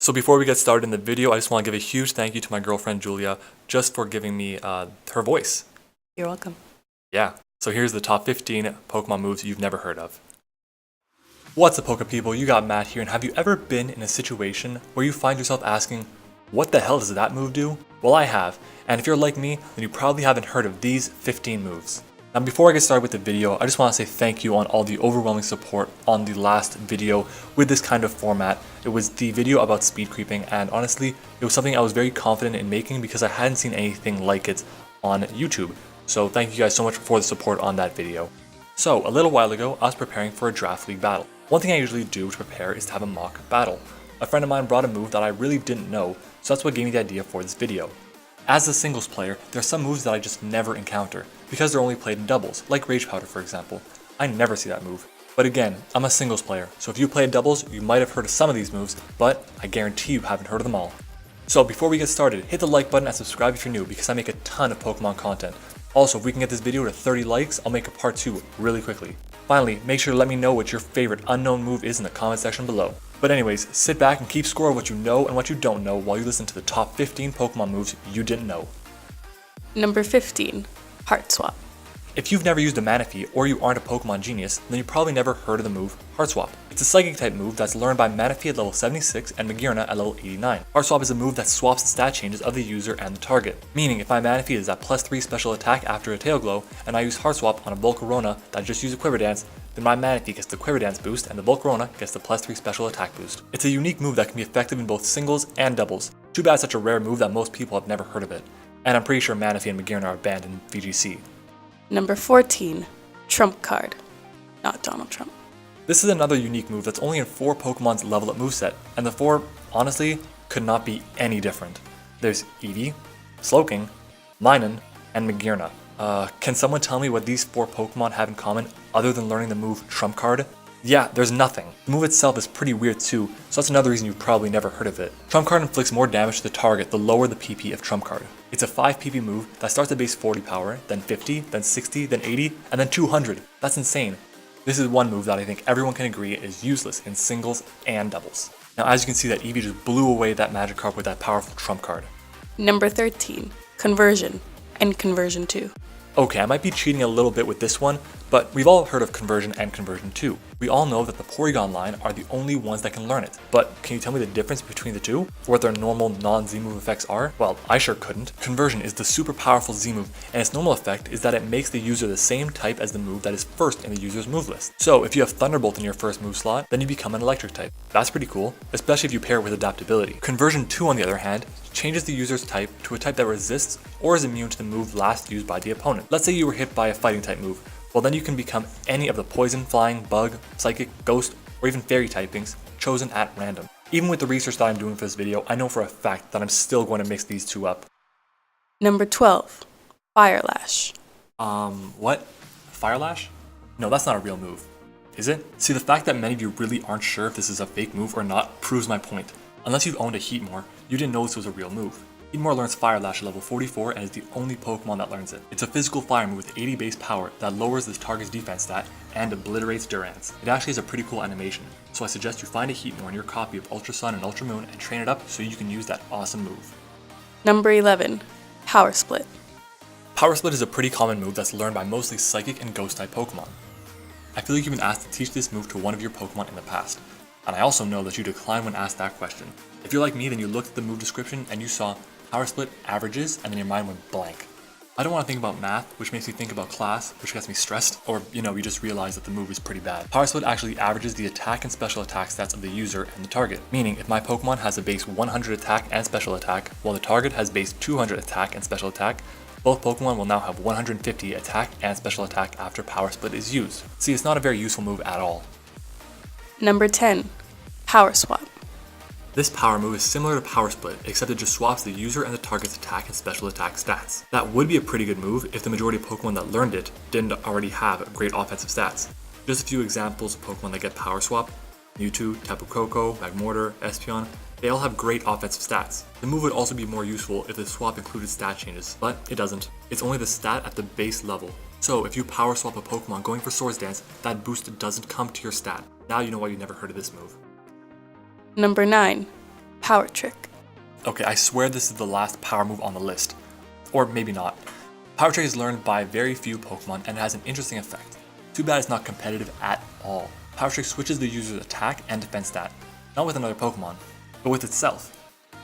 So before we get started in the video, I just want to give a huge thank you to my girlfriend Julia just for giving me her voice. You're welcome. Yeah, so here's the top 15 Pokemon moves you've never heard of. What's up, Poke people? You got Matt here, and have you ever been in a situation where you find yourself asking, what the hell does that move do? Well, I have, and if you're like me, then you probably haven't heard of these 15 moves. Now before I get started with the video, I just want to say thank you on all the overwhelming support on the last video with this kind of format. It was the video about speed creeping, and honestly, it was something I was very confident in making because I hadn't seen anything like it on YouTube. So thank you guys so much for the support on that video. So a little while ago, I was preparing for a draft league battle. One thing I usually do to prepare is to have a mock battle. A friend of mine brought a move that I really didn't know, so that's what gave me the idea for this video. As a singles player, there are some moves that I just never encounter, because they're only played in doubles, like Rage Powder for example. I never see that move. But again, I'm a singles player, so if you play in doubles, you might have heard of some of these moves, but I guarantee you haven't heard of them all. So before we get started, hit the like button and subscribe if you're new, because I make a ton of Pokemon content. Also, if we can get this video to 30 likes, I'll make a part 2 really quickly. Finally, make sure to let me know what your favorite unknown move is in the comment section below. But anyways, sit back and keep score of what you know and what you don't know while you listen to the top 15 Pokemon moves you didn't know. Number 15, Heartswap. If you've never used a Manaphy or you aren't a Pokemon genius, then you probably never heard of the move Heartswap. It's a psychic type move that's learned by Manaphy at level 76 and Magearna at level 89. Heartswap is a move that swaps the stat changes of the user and the target, meaning if my Manaphy is at +3 special attack after a Tail Glow and I use Heartswap on a Volcarona that just used a Quiver Dance, then my Manaphy gets the Quiver Dance boost and the Volcarona gets the +3 special attack boost. It's a unique move that can be effective in both singles and doubles. Too bad it's such a rare move that most people have never heard of it. And I'm pretty sure Manaphy and Magearna are banned in VGC. Number 14, Trump Card. Not Donald Trump. This is another unique move that's only in 4 Pokemon's level up moveset, and the 4, honestly, could not be any different. There's Eevee, Slowking, Minun, and Magearna. Can someone tell me what these 4 Pokemon have in common other than learning the move Trump Card? Yeah, there's nothing. The move itself is pretty weird too, so that's another reason you've probably never heard of it. Trump Card inflicts more damage to the target the lower the PP of Trump Card. It's a 5 PP move that starts at base 40 power, then 50, then 60, then 80, and then 200. That's insane. This is one move that I think everyone can agree is useless in singles and doubles. Now as you can see, that Eevee just blew away that Magikarp with that powerful Trump Card. Number 13, Conversion and Conversion 2. Okay, I might be cheating a little bit with this one, but we've all heard of Conversion and Conversion 2. We all know that the Porygon line are the only ones that can learn it, but can you tell me the difference between the two? Or what their normal non-Z move effects are? Well, I sure couldn't. Conversion is the super powerful Z move, and its normal effect is that it makes the user the same type as the move that is first in the user's move list. So if you have Thunderbolt in your first move slot, then you become an electric type. That's pretty cool, especially if you pair it with adaptability. Conversion 2 on the other hand, changes the user's type to a type that resists or is immune to the move last used by the opponent. Let's say you were hit by a fighting type move. Well, then you can become any of the poison, flying, bug, psychic, ghost, or even fairy typings chosen at random. Even with the research that I'm doing for this video, I know for a fact that I'm still going to mix these two up. Number 12, Fire Lash. What? Fire Lash? No, that's not a real move. Is it? See, the fact that many of you really aren't sure if this is a fake move or not proves my point. Unless you've owned a Heatmore, you didn't know this was a real move. Heatmore learns Fire Lash at level 44 and is the only Pokemon that learns it. It's a physical fire move with 80 base power that lowers the target's defense stat and obliterates Durance. It actually has a pretty cool animation, so I suggest you find a Heatmore in your copy of Ultra Sun and Ultra Moon and train it up so you can use that awesome move. Number 11, Power Split. Power Split is a pretty common move that's learned by mostly Psychic and Ghost type Pokemon. I feel like you've been asked to teach this move to one of your Pokemon in the past, and I also know that you decline when asked that question. If you're like me, then you looked at the move description and you saw Power Split averages, and then your mind went blank. I don't want to think about math, which makes me think about class, which gets me stressed, or you just realize that the move is pretty bad. Power Split actually averages the attack and special attack stats of the user and the target, meaning if my Pokemon has a base 100 attack and special attack, while the target has base 200 attack and special attack, both Pokemon will now have 150 attack and special attack after Power Split is used. See, it's not a very useful move at all. Number 10, Power Swap. This power move is similar to Power Split, except it just swaps the user and the target's attack and special attack stats. That would be a pretty good move if the majority of Pokemon that learned it didn't already have great offensive stats. Just a few examples of Pokemon that get Power Swap: Mewtwo, Tapu Koko, Magmortar, Espeon. They all have great offensive stats. The move would also be more useful if the swap included stat changes, but it doesn't. It's only the stat at the base level. So if you power swap a Pokemon going for Swords Dance, that boost doesn't come to your stat. Now you know why you never heard of this move. Number 9, Power Trick. Okay, I swear this is the last power move on the list. Or maybe not. Power Trick is learned by very few Pokemon and has an interesting effect. Too bad it's not competitive at all. Power Trick switches the user's attack and defense stat, not with another Pokemon, but with itself.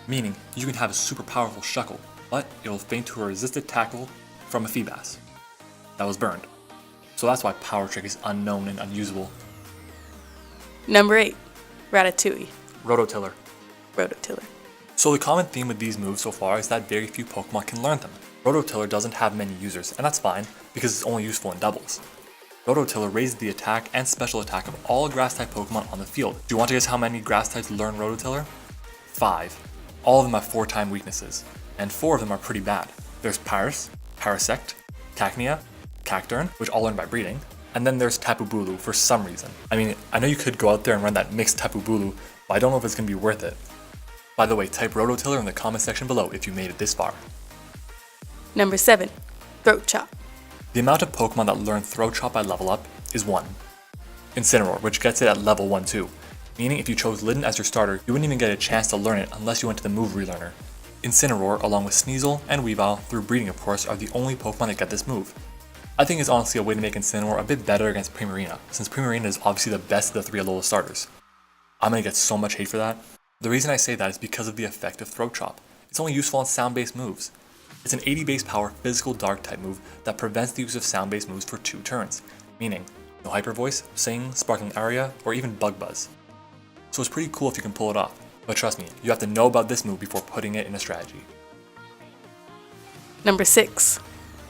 Meaning, you can have a super powerful Shuckle, but it'll feint to a resisted tackle from a Feebas that was burned. So that's why Power Trick is unknown and unusable. Number 8. Ratatouille. Rototiller. Rototiller. So the common theme with these moves so far is that very few Pokemon can learn them. Rototiller doesn't have many users, and that's fine, because it's only useful in doubles. Rototiller raises the attack and special attack of all Grass-type Pokemon on the field. Do you want to guess how many Grass types learn Rototiller? 5. All of them have 4-time weaknesses, and 4 of them are pretty bad. There's Paras, Parasect, Cacnea, Cacturne, which all learn by breeding, and then there's Tapu Bulu for some reason. I mean, I know you could go out there and run that mixed Tapu Bulu, but I don't know if it's going to be worth it. By the way, type Rototiller in the comment section below if you made it this far. Number 7. Throat Chop. The amount of Pokemon that learn Throat Chop by level up is 1. Incineroar, which gets it at level 1 too, meaning if you chose Litten as your starter, you wouldn't even get a chance to learn it unless you went to the move relearner. Incineroar, along with Sneasel and Weavile, through breeding of course, are the only Pokemon that get this move. I think it's honestly a way to make Incineroar a bit better against Primarina, since Primarina is obviously the best of the 3 Alola starters. I'm gonna get so much hate for that. The reason I say that is because of the effect of Throat Chop. It's only useful on sound-based moves. It's an 80 base power physical dark type move that prevents the use of sound-based moves for 2 turns, meaning no Hyper Voice, Sing, Sparkling Aria, or even Bug Buzz. So it's pretty cool if you can pull it off, but trust me, you have to know about this move before putting it in a strategy. Number 6.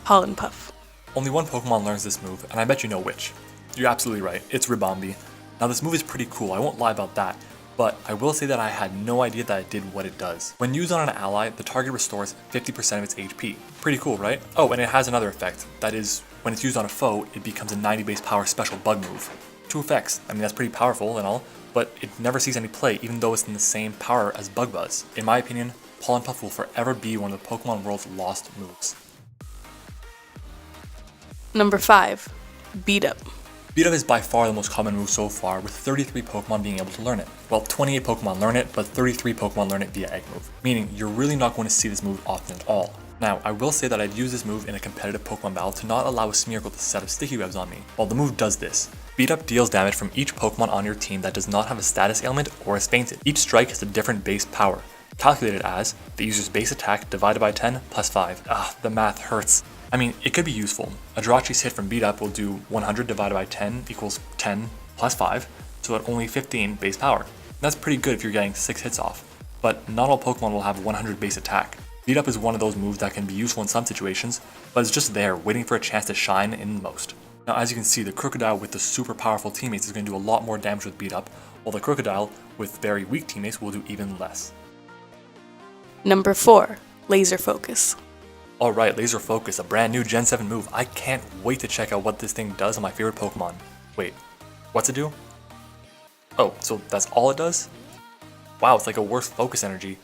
Pollen Puff. Only one Pokemon learns this move, and I bet you know which. You're absolutely right, it's Ribombee. Now this move is pretty cool, I won't lie about that, but I will say that I had no idea that it did what it does. When used on an ally, the target restores 50% of its HP. Pretty cool, right? Oh, and it has another effect. That is, when it's used on a foe, it becomes a 90 base power special bug move. 2 effects, I mean that's pretty powerful and all, but it never sees any play even though it's in the same power as Bug Buzz. In my opinion, Pollen Puff will forever be one of the Pokemon world's lost moves. Number 5. Beat Up. Beat Up is by far the most common move so far, with 33 Pokemon being able to learn it. Well, 28 Pokemon learn it, but 33 Pokemon learn it via Egg move, meaning you're really not going to see this move often at all. Now, I will say that I'd use this move in a competitive Pokemon battle to not allow a Smeargle to set up sticky webs on me. While the move does this, Beat Up deals damage from each Pokemon on your team that does not have a status ailment or is fainted. Each strike has a different base power, calculated as the user's base attack divided by 10 plus 5. The math hurts. I mean, it could be useful. A Jirachi's hit from Beat Up will do 100 divided by 10 equals 10 plus 5, so at only 15 base power. That's pretty good if you're getting 6 hits off, but not all Pokemon will have 100 base attack. Beat Up is one of those moves that can be useful in some situations, but it's just there, waiting for a chance to shine in the most. Now as you can see, the Crocodile with the super powerful teammates is going to do a lot more damage with Beat Up, while the Crocodile with very weak teammates will do even less. Number 4. Laser Focus. Alright, Laser Focus, a brand new Gen 7 move. I can't wait to check out what this thing does on my favorite Pokemon. Wait, what's it do? Oh, so that's all it does? Wow, it's like a worse focus energy.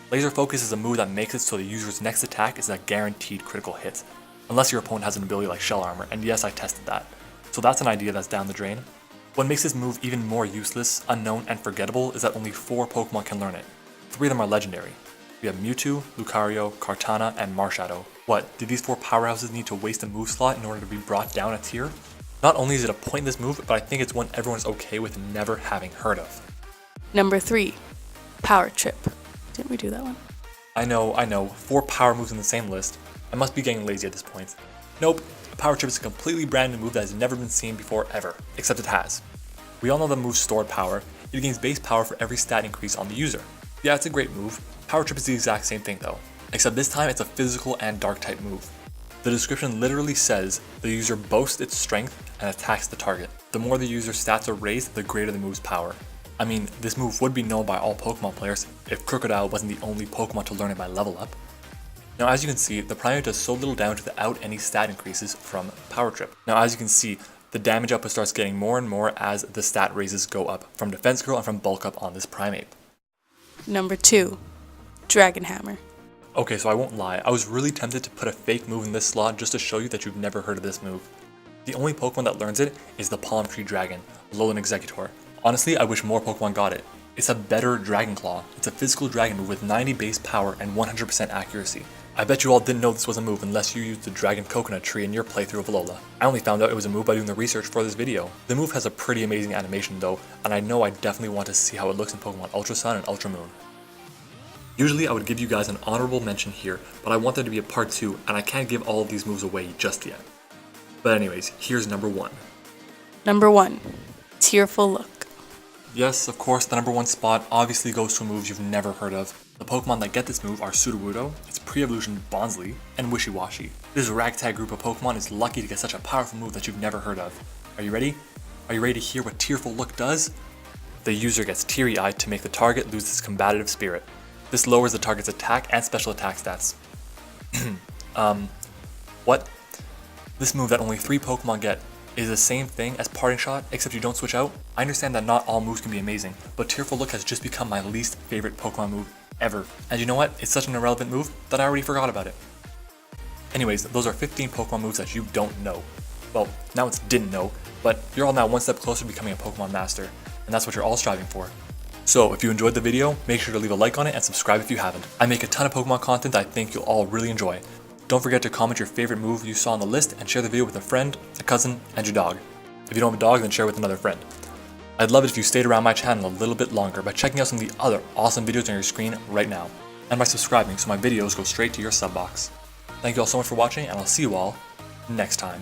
Laser Focus is a move that makes it so the user's next attack is a guaranteed critical hit, unless your opponent has an ability like Shell Armor, and yes, I tested that. So that's an idea that's down the drain. What makes this move even more useless, unknown, and forgettable is that only 4 Pokemon can learn it. 3 of them are legendary. We have Mewtwo, Lucario, Kartana, and Marshadow. What, did these 4 powerhouses need to waste a move slot in order to be brought down a tier? Not only is it a pointless move, but I think it's one everyone's okay with never having heard of. Number 3. Power Trip. Didn't we do that one? I know, 4 power moves in the same list. I must be getting lazy at this point. Nope, Power Trip is a completely brand new move that has never been seen before ever, except it has. We all know the move's stored power. It gains base power for every stat increase on the user. Yeah, it's a great move. Power Trip is the exact same thing though, except this time it's a physical and dark type move. The description literally says the user boasts its strength and attacks the target. The more the user's stats are raised, the greater the move's power. I mean, this move would be known by all Pokemon players if Crocodile wasn't the only Pokemon to learn it by level up. Now as you can see, the Primeape does so little damage without any stat increases from Power Trip. Now as you can see, the damage output starts getting more and more as the stat raises go up, from Defense Curl and from Bulk Up on this Primeape. Number 2. Dragon Hammer. Okay, so I won't lie, I was really tempted to put a fake move in this slot just to show you that you've never heard of this move. The only Pokemon that learns it is the Palm Tree Dragon, Alolan Executor. Honestly, I wish more Pokemon got it. It's a better Dragon Claw. It's a physical dragon move with 90 base power and 100% accuracy. I bet you all didn't know this was a move unless you used the Dragon Coconut tree in your playthrough of Alola. I only found out it was a move by doing the research for this video. The move has a pretty amazing animation though, and I know I definitely want to see how it looks in Pokemon Ultra Sun and Ultra Moon. Usually I would give you guys an honorable mention here, but I want there to be a part 2, and I can't give all of these moves away just yet. But anyways, here's number 1. Number 1. Cheerful Look. Yes, of course, the number 1 spot obviously goes to moves you've never heard of. The Pokemon that get this move are Sudowoodo, its pre-evolution Bonsly, and Wishiwashi. This ragtag group of Pokemon is lucky to get such a powerful move that you've never heard of. Are you ready? Are you ready to hear what Tearful Look does? The user gets teary-eyed to make the target lose its combative spirit. This lowers the target's attack and special attack stats. What? This move that only 3 Pokemon get is the same thing as Parting Shot, except you don't switch out. I understand that not all moves can be amazing, but Tearful Look has just become my least favorite Pokemon move ever. And you know what? It's such an irrelevant move that I already forgot about it. Anyways, those are 15 Pokemon moves that you don't know. Well, now it's didn't know, but you're all now one step closer to becoming a Pokemon master, and that's what you're all striving for. So if you enjoyed the video, make sure to leave a like on it and subscribe if you haven't. I make a ton of Pokemon content that I think you'll all really enjoy. Don't forget to comment your favorite move you saw on the list and share the video with a friend, a cousin, and your dog. If you don't have a dog, then share with another friend. I'd love it if you stayed around my channel a little bit longer by checking out some of the other awesome videos on your screen right now, and by subscribing so my videos go straight to your sub box. Thank you all so much for watching, and I'll see you all next time.